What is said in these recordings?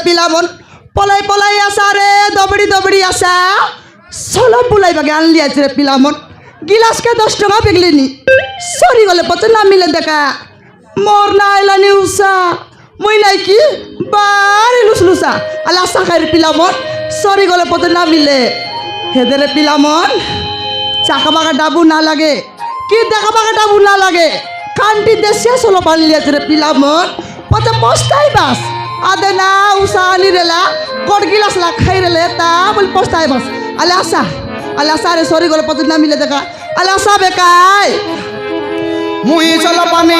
पिलामन पलाई पलाई आसा रे दबड़ी दबड़ी आसा सोलो बुलाई बागे आन लिया रे पिलामन गिलास के 10 टाका बिगलिनी सरी गले पचे ना मिले देखा मोर ना आइलानी उसा मुई নাই কি बारी लुसलुसा आला आसा खाइ रे पिलामन सरी गले पचे ना मिले हेदे रे पिलामन चाका बागा डाबू ना लागे कि देखा बागा डाबू ना लागे कांटी देसिया सोलो पान लिया रे पिलामन पचे पस्ताई बास आदे ना उसानी रेला कोट गिलास ला खाई रेले ता बोल पस्ताई बस आला रे सॉरी गोले पति ना मिले देखा आला सा बेकाय मुई चलो पानी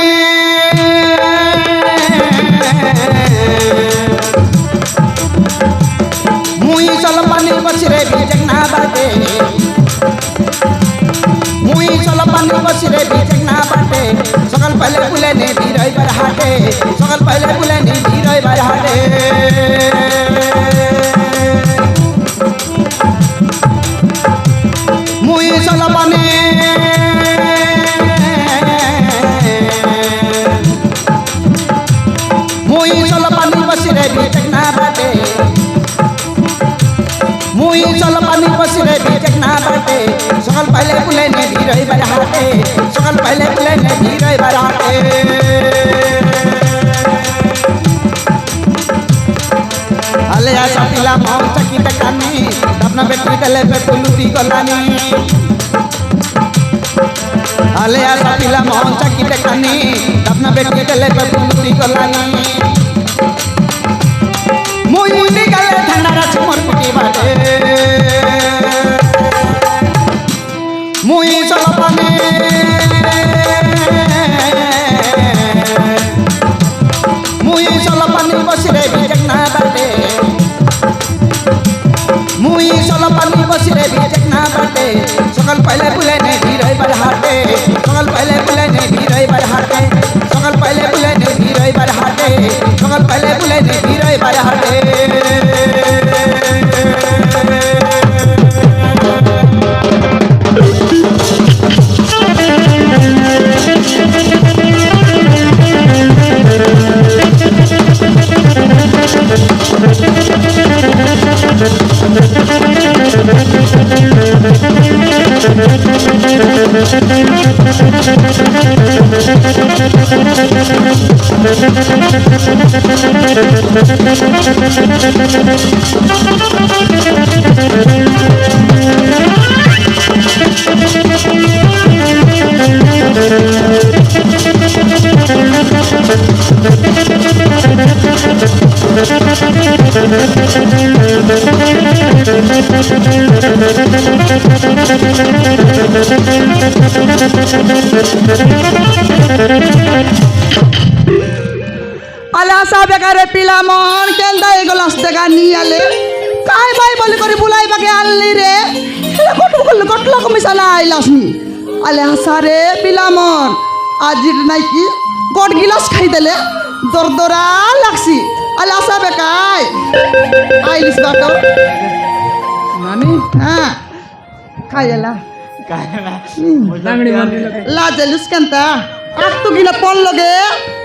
बस रे बीजक ना बाटे मुई चलो पानी बस रे बीजक ना बाटे सकल पहले बुले ने बीरई पर हाटे सकल पहले बुले ने बीरई पर हाटे मुई चलो पानी बस रे बीजक ना बाटे मुई चलो पानी बस रे बीजक ना बाटे सकल पहले बुले ने बीरई पर हाटे सकल पहले बुले ने बीरई पर हाटे अले आसा पिला मौन चकी तकानी अपना बेटी तले पे पुलुरी गलानी अले आसा पिला मौन चकी तकानी अपना बेटी तले पे पुलुरी गलानी मुई निकले ठंडा चमर पिटी बाटे मुई चलो पानी बस रे बीजक ना बाटे मुई चलो पानी बस रे बीजक ना बाटे सकल पहले बुले ने बीरई पर हाटे सकल पहले बुले ने बीरई पर हाटे सकल पहले बुले ने बीरई पर हाटे सकल पहले बुले ने बीरई पर हाटे आला बेकारे पिलामन केंदा एगोलास देगा नी आले काय बाई बोली करी बुलाई बागे आनली रे गटलो कमिसाला आइलास नी आले हासारे पिलामन आजिर नाइ की गट गिलास खाई देले दरदरा लागसी आले आसा बेकाय आइलिस बाटो नानी हां खायला लांगडी मारली लाजलुस कंता आक तू गिना पन लगे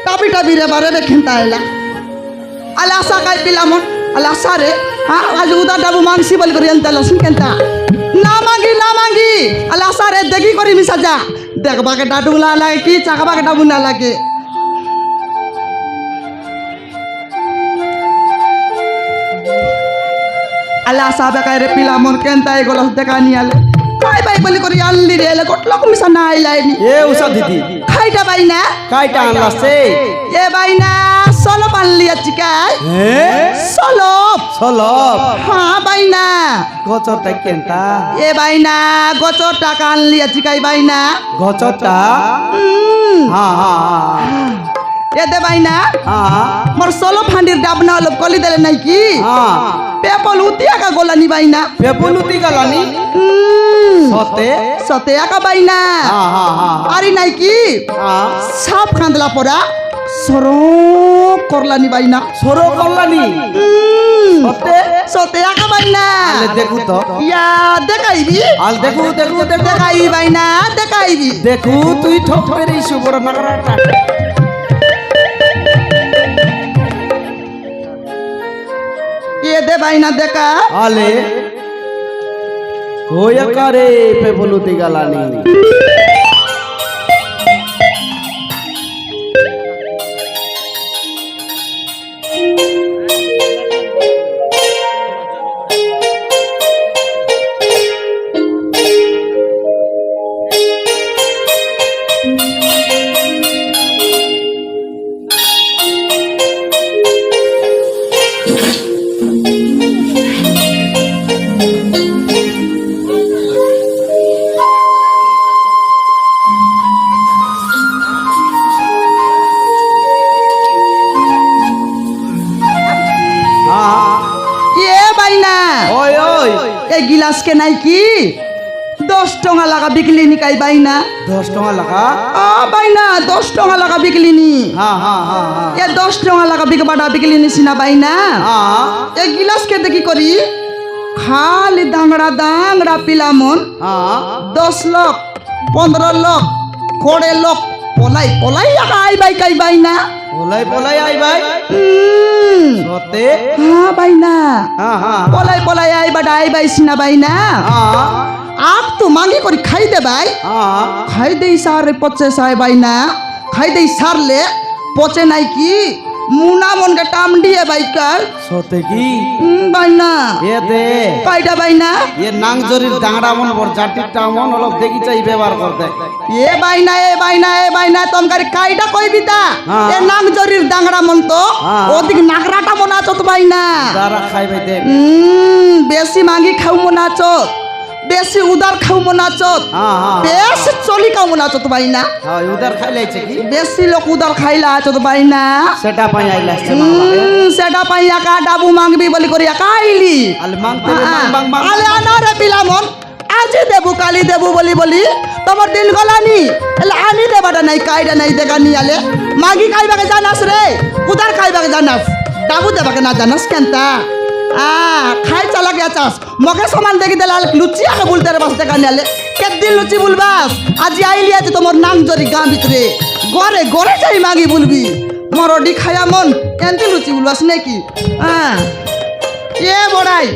ताबी বিটা বিরে বারে বেখেনতা এলা আলে আশা কাই পিলামন আলে আশা রে হ্যাঁ আজ উদা ডাবু মাংসি বলি করি আনতে লসিন কেনতা না মাগি আলে আশা রে দেখি করি মিশা যা দেখবাকে ডাডু না লাগে কি চাকাবাকে ডাবু না লাগে আলে আশা বেকায় রে পিলামন কেনতা এগুলো দেখা নিয়ে আলে খাই বাই বলি করি আনলি রে এলে কত লোক মিশা না আইলাইনি এ উষা দিদি খাইটা বাই না কাইটা আনলাছে এ বাই না সলপ আনলি আছি কাই সলপ সলপ হ্যাঁ বাই না গছরটা কেনতা এ বাই না গছর টাকা আনলি আছি কাই বাই না গছরটা হ্যাঁ হ্যাঁ এ দে বাই না হ্যাঁ মোর সলপ হান্ডির ডাবনা অলপ কলি দেলে নাই কি হ্যাঁ পেপল উতি একা গোলানি বাই না পেপুলুতি গালানি সতে সতে একা বাই না হ্যাঁ হ্যাঁ হ্যাঁ আরি নাই কি হ্যাঁ সাপ খান্দলা পড়া সর করলানি বাই না সরো কল্যাণী সতে সতে একা বাই না আলে দেখু তো ইয়া দেখাইবি আল দেখু দেখু দেখু দেখাইবি বাই না দেখাইবি দেখু তুই ঠক পেরিছু বড় নাগরাটা এ দে বাই না দেখা আলে होया करे पे बोलुती गालानी এই গিলাস কে নাই কি 10 টাকা লাগা বিকলি নি কাই বাইনা 10 টাকা লাগা বাইনা 10 টাকা লাগা বিকলি নি হ্যাঁ হ্যাঁ হ্যাঁ এ 10 টাকা লাগা বিকবাটা বিকলি নি সিনা বাইনা হ্যাঁ এই গিলাস কে দেখি করি খালি দাংড়া পিলামন হ্যাঁ 10 লাখ 15 লাখ 20 লাখ পলাই আই বাই কাই বাইনা পলাই আই ভাই সতে হ্যাঁ বাইনা হ্যাঁ হ্যাঁ পলাই আই বাডা আই বাই সিনা বাইনা হ্যাঁ आप तो मांगी करी खाई दे भाई হ্যাঁ खाई दे सार रे पचे साय भाई ना खाई दे सार ले पचे नाई की मुना मन के टामडी है भाई कर সতে কি भाई ना এ দে काईटा भाई ना এ নাংজরির ডাংড়া মন বড় জাটিটা মন অলপ দেখি চাই ব্যবহার করতে ये भाई ना तुम करी काईटा कोई भी ता हाँ। ये नांग जरीर दांगड़ा मन तो हाँ। ओदिक नागराटा मना चोत भाई ना যারা খাইবে দেখ बेसी मांगी खाऊ मना चोत बेसी उदार खाऊ मना चोत হ্যাঁ হ্যাঁ बेस चोली खाऊ मना चोत भाई ना হ্যাঁ উদার খাইলাইছে কি बेसी लोग उदार खाइला चोत भाई ना সেটা পাই আইলাছে সেটা পাই একা ডাবু মাংবি বলি করি একা আইলি আলে মাংতে মাং মাং আলে আনারে পিলামন আজি দেবু কালি দেবু বলি তোমার দিল গলানি এলে আনি দেবাটা নাই কাইটা নাই দেখা নি আলে মাগি খাইবাকে জানাস রে উদার খাইবাকে জানাস ডাবু দেবাকে না জানাস কেনতা খাই চালাকে আচাস মকে সমান দেখি দিলে লুচি আগে বলতে রে বাস দেখা নিলে কেদিন লুচি বলবাস আজি আইলি আছে তোমার নাং জরি গাঁ ভিতরে গড়ে যাই মাগি বলবি মরডি খায়া মন কেনতে লুচি বলবাস নাকি এ বড়াই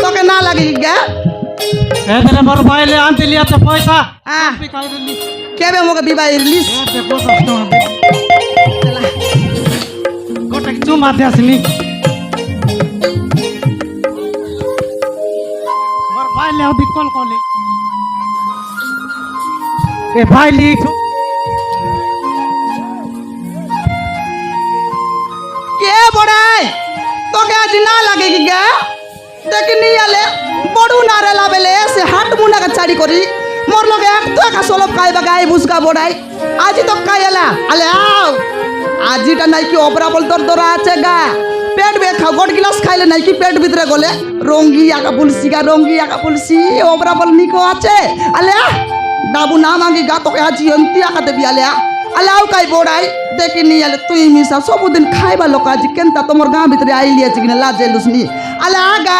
তোকে না লাগে কি গা এদের বড় ভাইলে আনতে লিয়াছে পয়সা কেবে মোকে বিবাহ রিলিজ দেখো 10 টাকা গোটা কিছু মাতে আসলি বড় ভাইলে অবি কল কলে এ ভাই লিখো কে বড়াই তোকে আজ না লাগে কি গা দেখিনি আলে বড়ু নারে লাবেলে সে হাট মুনাকে চারি করি মোর লগে এক তো একা সলপ খাইবা গাই বুঝকা বড়াই আজি তো খাইলা আলে আও আজিটা নাই কি অবরা বল তোর দরা আছে গা পেট বে খাও গোট গিলাস খাইলে নাই কি পেট ভিতরে গলে রঙ্গি আকা পুলসি অবরা বল নিকো আছে আলে ডাবু না মাগি গা তোকে আজি অন্তি আকা দেবি আলে আলে আও কাই বড়াই দেখিনি আলে তুই মিশা সবুদিন খাইবা লোক আজি কেনতা তোমার গাঁ ভিতরে আইলি আছে কিনা লাজে লুসনি আলে আগা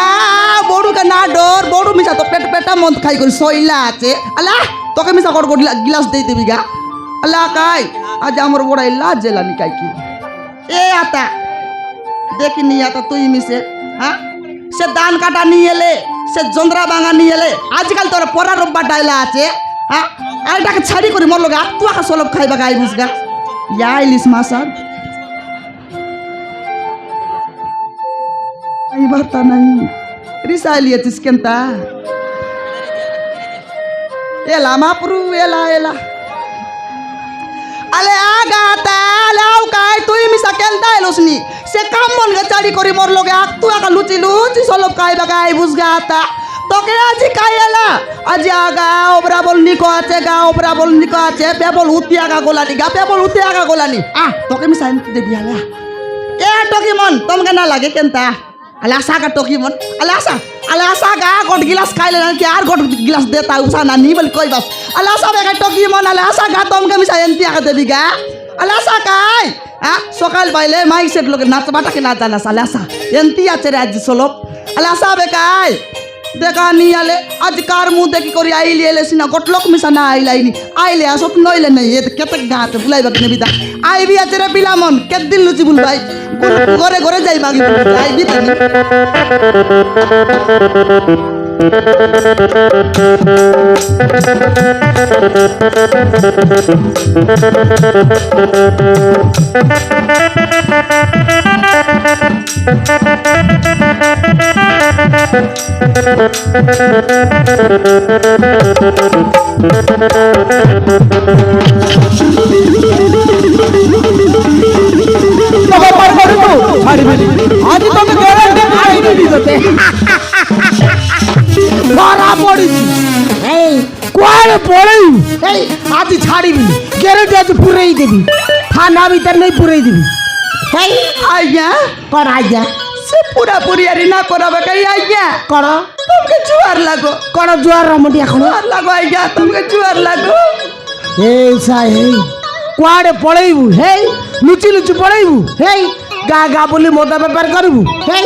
বড়ু কে না ডর বড়ু মিশা তো পেটা মন খাই করি সইলা আছে আলা তোকে মিশা কর গিলাস দেই দেবি গা আলা কাই আজ আমার বড়াই লাজ জেলানি কাইকি এ আতা দেখিনি আতা তুই মিশে হ্যাঁ সে ধান কাটা নিয়ে এলে সে জন্দ্রা ভাঙা নিয়ে এলে আজকাল তোর পরা রব্বার ডাইলা আছে হ্যাঁ এটাকে ছাড়ি করি মোর লগে তুই আকা সলব খাইবা গাই বুঝগা ইয়া ইলিশ মাসাদ आई भरता नहीं रिसा लिएतिस केंता एला मापुरु एला एला अले आगा ता लाव काय तुई मिसा केंता एलोसनी से काम मन गे चाडी करी मोर लगे आक तू आका लुची लुची सलब काय बागाय बुझगा ता তোকে আজি কাইলা আজি আগা ওবরা বল নিকো আছে গা ওবরা বল নিকো আছে পেবল উতি আগা গোলানি গা পেবল উতি আগা গোলানি আ তোকে মিসাই দেবি আলা এ টকি মন তোমকে না লাগে কেনতা আলাসা কা টকি মন আলাসা গা গট গিলাস খাইলে না কি আর গট গিলাস দেতা উসা না নি বল কই বাস আলাসা বেগা টকি মন আলাসা গা তোমকে মিসাই এন্তি আগা দেবি গা আলাসা কাই সকাল পাইলে মাইক সেট লোকে নাচ বাটাকে না জানা আলাসা এন্তি আছে রে আজ সলপ আলাসা বেকাই দেখা নি আলে আজ কার মুখ দেখি করি আইলি এলে সিনা গটলক মিশা না আইলাইনি আইলে আসত নইলে নাই এ কেতে গাতে বুলাইবা কিনে বিদা আইবি আছে রে পিলামন কেত দিন লুচি বুল ভাই ঘরে ঘরে যাই মাগি আইবি তানি আজি তুমি গ্যারান্টি আইনি দিতে ধরা পড়িছি এই কোয়ারে পড়েই এই আজি ছাড়িবি গ্যারান্টি আজ পুরেই দেবি থানা ভিতর নেই পুরেই দিবি হেই আইয়া কর আইয়া সে পুরা পুরিয়ারি না করাবে কাই আইয়া কর তোমকে জুয়ার লাগো কর জোয়ার রমডি এখন জুয়ার লাগো আইয়া তোমকে জুয়ার লাগো এই সাই এই কোয়ারে পড়েইবু হেই লুচি লুচি পড়েইবু হেই গা গা বলি মদা ব্যাপার করবু হেই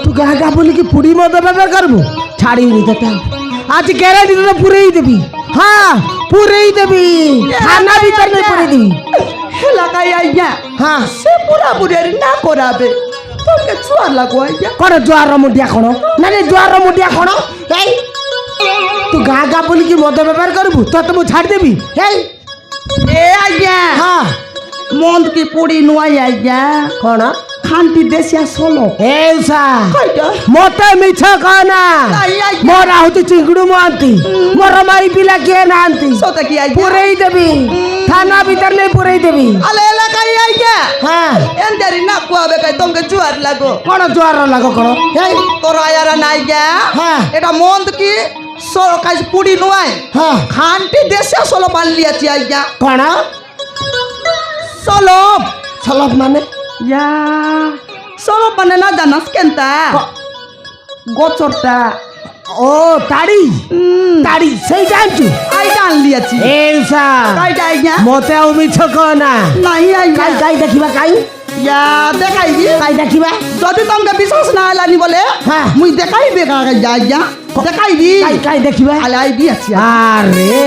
তু গা গা বলি কি পুরি মদা ব্যাপার করবু ছাড়িনি তোকে আজ গ্যারান্টি তো পুরেই দেবি হ্যাঁ পুরেই দেবি থানা ভিতর নেই পুরে দিবি এলাকায় আইয়া হ্যাঁ সে পুরা পুরিয়ারি না করাবে তোমকে জুয়ার লাগো আইয়া কর জোয়ার রমডিয়া কোন না রে জোয়ার রমডিয়া কোন এই তু গা গা বলি কি মদা ব্যাপার করবু তো তুমি ছাড় দেবি হেই এ আইয়া হ্যাঁ মন্দ কি পুরি নুয়াই আইয়া কোন খান্তি দেশিয়া সলো এইসা কইটা মতে মিছ কনা নাই আইয়া মোরা হচ্ছে চিংড়ু মহান্তি মোর মাই পিলা কে নান্তি সতে কি আইয়া পুরেই দেবি থানা ভিতর নেই পুরেই দেবি আলে এলাকায় আইয়া হ্যাঁ এন্দারি না কুয়াবে কাই তোমকে জুয়ার লাগো কোন জোয়ার লাগো কোন এই তোর আয়ারা নাই গা হ্যাঁ। এটা মন্দ কি কাজ পুরি নুয়াই হ্যাঁ খান্তি দেশিয়া সলো পানলিয়াছি আইয়া কোন সলো সলপ মানে ইয়া সলো মানে না জানাস কেনতা গছরটা ও তাড়ি তাড়ি সেই জানছু আইটা আনলিয়াছি এইসা কাইটা আইয়া মতে মিছ কনা নাই আইয়া কাই কাই দেখিবা কাই ইয়া দেখাইবি কাই দেখিবা যদি তোমাকে বিশ্বাস না আলানি বলে হ্যাঁ। মুই দেখাইবে আইয়া দেখাইবি কাই কাই দেখিবা আলে আইবি আছি আরে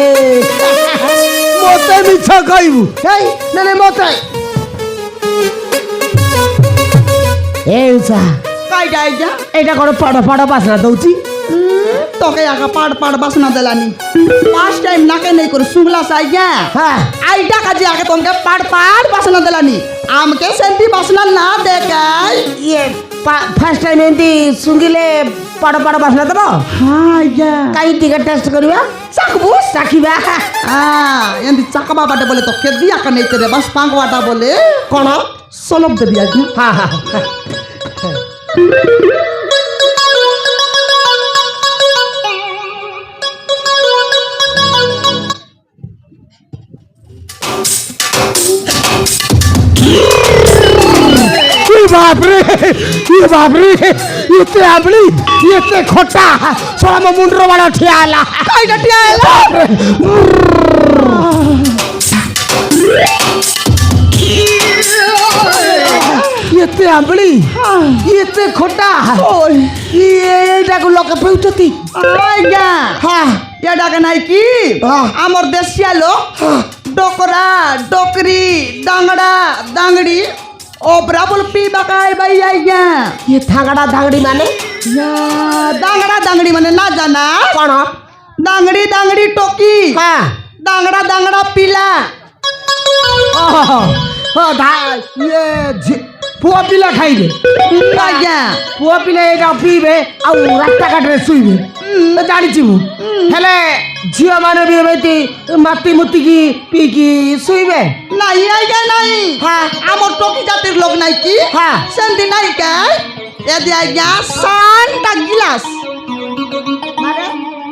মতে মিছ কইবু এই নে মতে এইসা কাইটা আইয়া এটা কোন পড় পড় বাসনা দউছি তোকে আকা পাড় পাড় বাসনা দেলানি ফার্স্ট টাইম নাকে নেই করে শুনলা আইয়া হ্যাঁ আইটা কাজে আগে তোমাকে পাড় পাড় বাসনা দেলানি আমকে সেন্টি বাসনা না দেখাই ইয়ে ফার্স্ট টাইম এন্টি সুঙ্গিলে পড় পড় বাসনা দেব হ্যাঁ আইয়া কাই টিকেট টেস্ট করিবা চাকবু চাকিবা এমনি চাকা বাবাটা বলে তো কে দিয়া কা নেই রে বাস পাঙ্গওয়াটা বলে কোন সলব দেবি আইয়া হ্যাঁ হ্যাঁ বাপরে এতে আমলি এতে খটা সব মুন্ডর বাড়া ঠিয়া আলা কাইটা টিয়া এলা এতে আমলি এতে খটা ওই এইটাকে লোকে পেউচতি আইয়া হ্যাঁ এটাকে নাই কি হ্যাঁ। আমার দেশিয়া লোক डोकरा डोकरी दांगड़ा दांगड़ी ओबरा बोल पी बकाय भाई आइया ये थागड़ा धागड़ी माने या दांगड़ा दांगड़ी माने ना जाना कौन दांगड़ी दांगड़ी टोकी हाँ दांगड़ा दांगड़ा पीला हाँ धा ये पुआ पिला खाइबे आइया पुआ पिला एटा पीबे आ रास्ता काटरे शुइबे तो जानिछि मु हेले झियो माने भी एबेती माती मुती की पी की शुइबे नहीं आइया नहीं हाँ आमर टोकी जातिर लोग नहीं की हाँ सेंदी नहीं क्या ये दे आइया सांता गिलास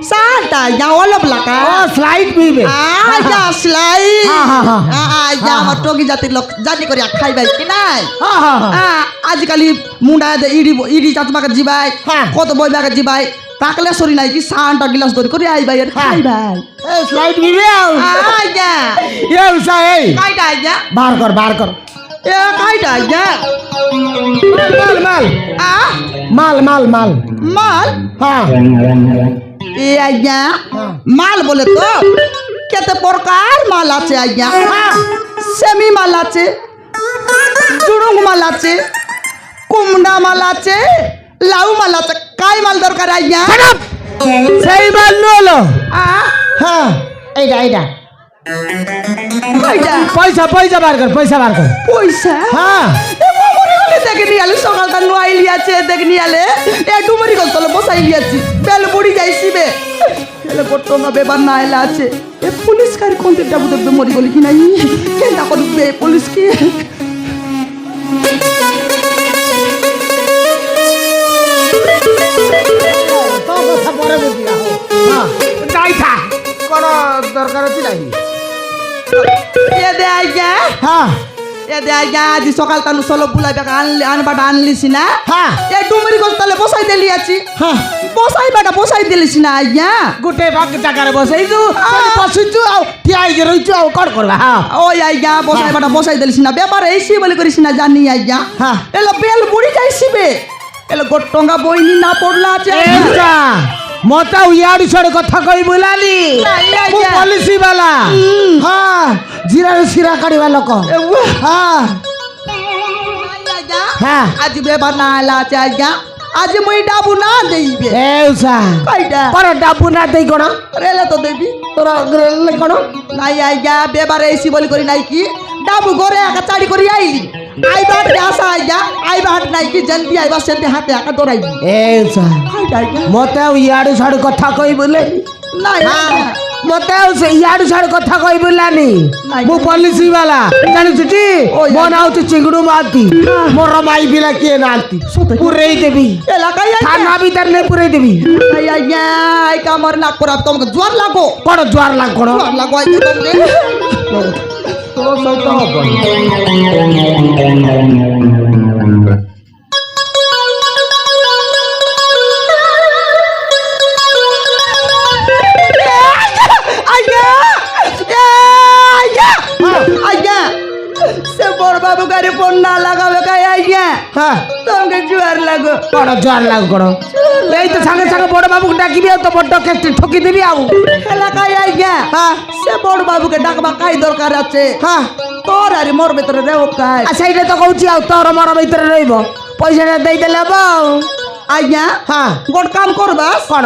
सांता या ओलब लका ओ स्लाइड पीबे आइया स्लाइड हाँ, हाँ, हाँ। आइया आमर टोकी जातिर लोग जाति करिया खाइबाई कि নাই हाँ हाँ आजकल मुंडा दे इडी इडी चाचमाके जिबाई हाँ। কত বইবাকে জিবাই তাকলে সরি নাই কি সানটা গিলাস ধরে করে আইবাই আর हाँ। খাইবাই ए स्लाइड पीबे আইয়া ये उसा ए কাইটা আইয়া बाहर कर এ কাইটা আইয়া माल माल আ माल माल माल মাল हाँ এ আইয়া हाँ। মাল বলে তো কত প্রকার মাল আছে আইয়া সেমি মাল আছে জুড়ুং মাল আছে কুমড়া মাল আছে লাউ মাল আছে কাই মাল দরকার আইয়া সেই মাল লো আ हाँ এইটা এইটা কাইটা পয়সা পয়সা বার কর পয়সা हाँ দেখনি আলে সকালটা নোয়াই লিয়াছে দেখনি আলে এ ডুমরি গল তলে বসাই লিয়াছি বেল বুড়ি যাইছিবে এলে বটঙ্গা বেবার না এলা আছে এ পুলিশ কার কোনতে ডাবু দেখবে মরি গলি কি নাই কেনটা করবে পুলিশ কি তো কথা পরে বুঝিয়া হ্যাঁ যাই থা কোন দরকার আছে নাই এ দে আইয়া হ্যাঁ এ দে আইয়া আজ সকালটা নু সলো বুলাইবে আনবাটা আনলিছি না হ্যাঁ এ ডুমরি গল তলে বসাই দেলি আছি হ্যাঁ বসাই দিলিছি না আইয়া গোটে ভাগ জায়গায় বসাইছু বসিছু আও ঠিয়াই যে রইছু আও কর করবা হ্যাঁ ওই আইয়া বসাই দিলিছি না ব্যাপার এইছি বলে করিস না জানি আইয়া হ্যাঁ এলো বেল বুড়ি যাইছিবে এলো গোটঙ্গা বইনি না পড়লা আছে এইটা মতা ইয়াড়ি ছড়ে কথা কই বলালি নাই, নাই, মু যা। পলিসি বালা হ্যাঁ জিরার সিরা কাড়িবা লোক হ্যাঁ হ্যাঁ আজ বেবার না আলা আছে আইয়া আজ মুই ডাবু না দেইবে এইসা কইটা পর ডাবু না দেই কোন রেলে তো দেবি তোরা গ্রেলে কোন নাই আইয়া বেবার এইছি বলি করি নাই কি ডাবু ঘরে একা চাড়ি করি আইলি আইবার আসা আইয়া আইবার নাই কি জলদি আইবা সেতে হাতে একা দৌড়াইবি এইসা কইটা আইয়া মতে ইয়াড়ি ছড়ে কথা কই বলে নাই মতে ইয়াড়ি ছড়ে কথা কই বলানি নাই। মু পলিসি বালা জানিস টি ওই মন আউতি চিংড়ু মাতি মোর মাই বিলা কে নাতি সত্যি? পুরেই দেবি এলাকায় থানা ভিতর নে পুরেই দেবি আইয়া আই কামর না করা তোমাকে জোর লাগো কোন জোয়ার লাগ কোন জোর লাগো আইতে তোমাকে তোর সইতো হবো আইয়া আইয়া আইয়া সে বড় বাবু গাড়ি ফোন না লাগাবে কাই আইয়া হ্যাঁ তোমাকে জোর লাগো কোন জোয়ার লাগ কোন এই তো সাঙ্গে সাঙ্গে বড় বাবুকে ডাকিবি তো বড় কেস্ট ঠকি দিবি আউ এলাকায় আইয়া হ্যাঁ সে বড় বাবুকে ডাকবা কাই দরকার আছে হ্যাঁ তোর আর মোর ভিতরে রেও কাই আচ্ছা এটা তো কହୁছি আউ তোর মর ভিতরে রইব পয়সাটা দেই দেলে বাউ আইয়া হ্যাঁ গোট কাম করবাস কোন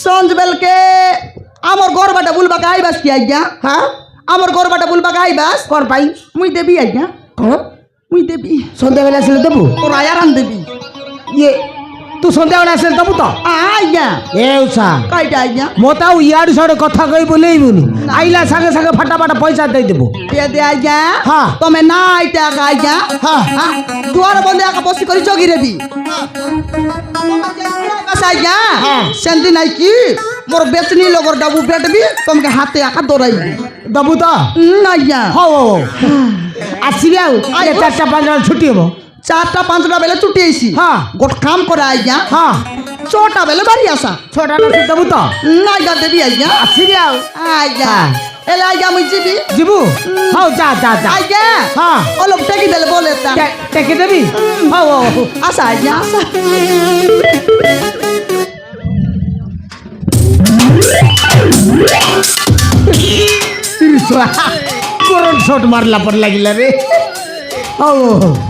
সঞ্জ বেলকে আমার ঘর বাটা বুলবা আইবাস কি আইয়া হ্যাঁ আমার ঘর বাটা বুলবা আইবাস কর পাই মুই দেবি আইয়া কোন মুই দেবি সন্ধ্যাবেলা আসলে দেবো তোর আয়ারান দেবি ইয়ে তুই সন্ধ্যাবেলা আসলে দেবো তো আইয়া এউসা কাইটা আইয়া মতাও ইয়ার সড়ে কথা কই বলেই বুনি আইলা সাঙ্গে সাঙ্গে ফাটাফাটা পয়সা দেই দেবো দিয়ে দে আইয়া হ্যাঁ। তুমি না আইতে আগে আইয়া হ্যাঁ। দুয়ার বন্ধে একা বসি করে জগি রেবি আইয়া হ্যাঁ। সেন্দি নাই কি মোর বেচনি লগর ডাবু বেটবি তোমাকে হাতে একা দৌড়াইবি দেবো তো আইয়া হও হও আসবি আউ আইবো। 4টা 5টা ছুটি হবো 4টা 5টা বেলে ছুটি আইছি হ্যাঁ। গোট কাম করে আইয়া হ্যাঁ 6টা বেলে বাড়ি আসা 6টা না দেবো তো আইয়া দেবি আইয়া আসবি আউ আইয়া হ্যাঁ। এলে আইয়া মুই যাবি জিবু হও যা যা যা আইয়া হ্যাঁ। অলপ টেকি দিলে বলে তা টেকে দেবি হও হও আসা আইয়া আসা करंट शॉट मारला पर लागिला रे ओ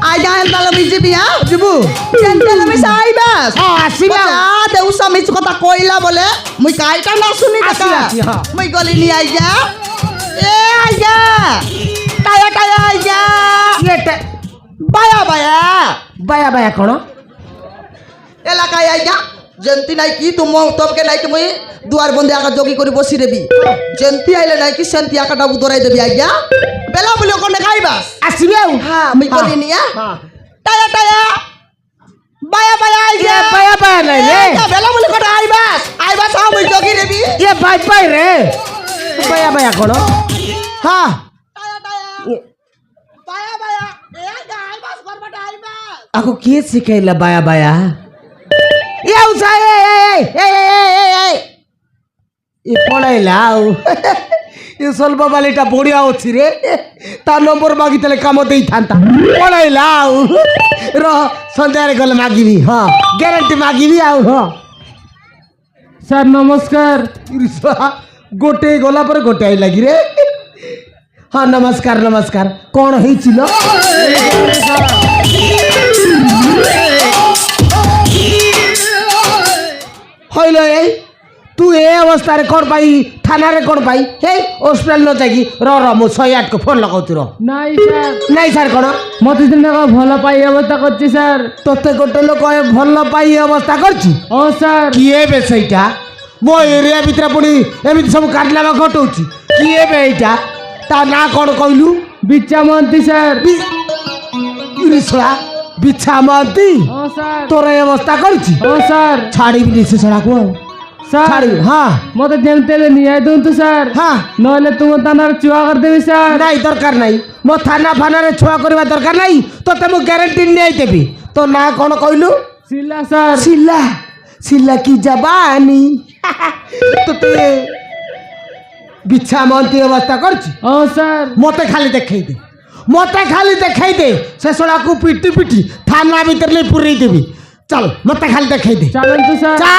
आइगा एंतालो बिजिबि हां जीबू एंतालो मिस आइबास हां आसीला देउसा मिस কথা কইলা বলে মুই কাইটা না শুনি আসি, আসি, হ্যাঁ। মুই গলি নি আইগা এ আইগা টায়া টায়া আইগা এটা বায়া বায়া বায়া বায়া কোন এলাকায় আইগা জেন্তি নাই কি তুম তবকে নাই কি মুই দুয়ার বন্ধে আগা জগি করে বসি দেবি জেন্তি আইলে নাই কি শান্তি আকাটা উদরাই দেবি আইগা বেলা বলে কোনে খাইবাস আসিবে হ্যাঁ মুই গলি নি হ্যাঁ টায়া টায়া বায়া বায়া আইগা বায়া বায়া নাই রে বেলা বলে কোনে আইবাস আইবাস আ মুই জগি দেবি এ বাই বাই রে বায়া বায়া কোন হ্যাঁ টায়া টায়া বায়া বায়া এ আইগা আইবাস করবাটা আইবাস ako কে শিখাইলা বায়া বায়া এ উসাই এই এ পড়াইলা এ সলবা বালিটা বড়িয়া অছি রে তার নম্বর মাগি তাহলে কাম দেই থান্তা পড়াইলা র সন্ধ্যারে গলে মাগিবি হ্যাঁ গ্যারান্টি মাগিবি আউ হ্যাঁ স্যার নমস্কার গোটে গলা পরে গোটে আই লাগি রে হ্যাঁ নমস্কার নমস্কার কোন হয়েছিল হইল এই তুই এ অবস্থায় কোন পাই থানারে কোন পাই হেই হসপিটাল ন যাই র র মু 108 কো ফোন লাগাউতি র নাই স্যার নাই স্যার কোন মতে দিন ভাল পাই অবস্থা করছি স্যার তোতে গোটে লোক ভাল পাই এ অবস্থা করছি ও স্যার কি এবে সেইটা মো এরিয়া ভিতরে পুনি এমিতি সব কাটলামা ঘটউছি কি এবে এইটা তা না কোন কইলু বিচ্চা মন্ত্রী স্যার ইরিসলা বিছা মাতি ও স্যার তোর এই অবস্থা করছি ও স্যার ছাড়িবি সে ছাড়াকু স্যার ছাড়িবি হ্যাঁ মতে যেতে নিয়ে আই তো স্যার হ্যাঁ নইলে তুমি থানার চুয়া করে দেবি স্যার নাই দরকার নাই মো থানা ফানারে ছোয়া করিবা দরকার নাই তোতে মু গ্যারান্টি নেই দেবি তো না কোন কইলু শিলা স্যার সিল্লা সিল্লা কি জবানি তোতে বিছা মাতি অবস্থা করছি ও স্যার মতে খালি দেখাই দে মতে খালি দেখাই দে সে সোড়াকু পিটি পিটি থানা ভিতরে পুরেই দেবি চল মতে খালি দেখাই দে চালেন তো স্যার চা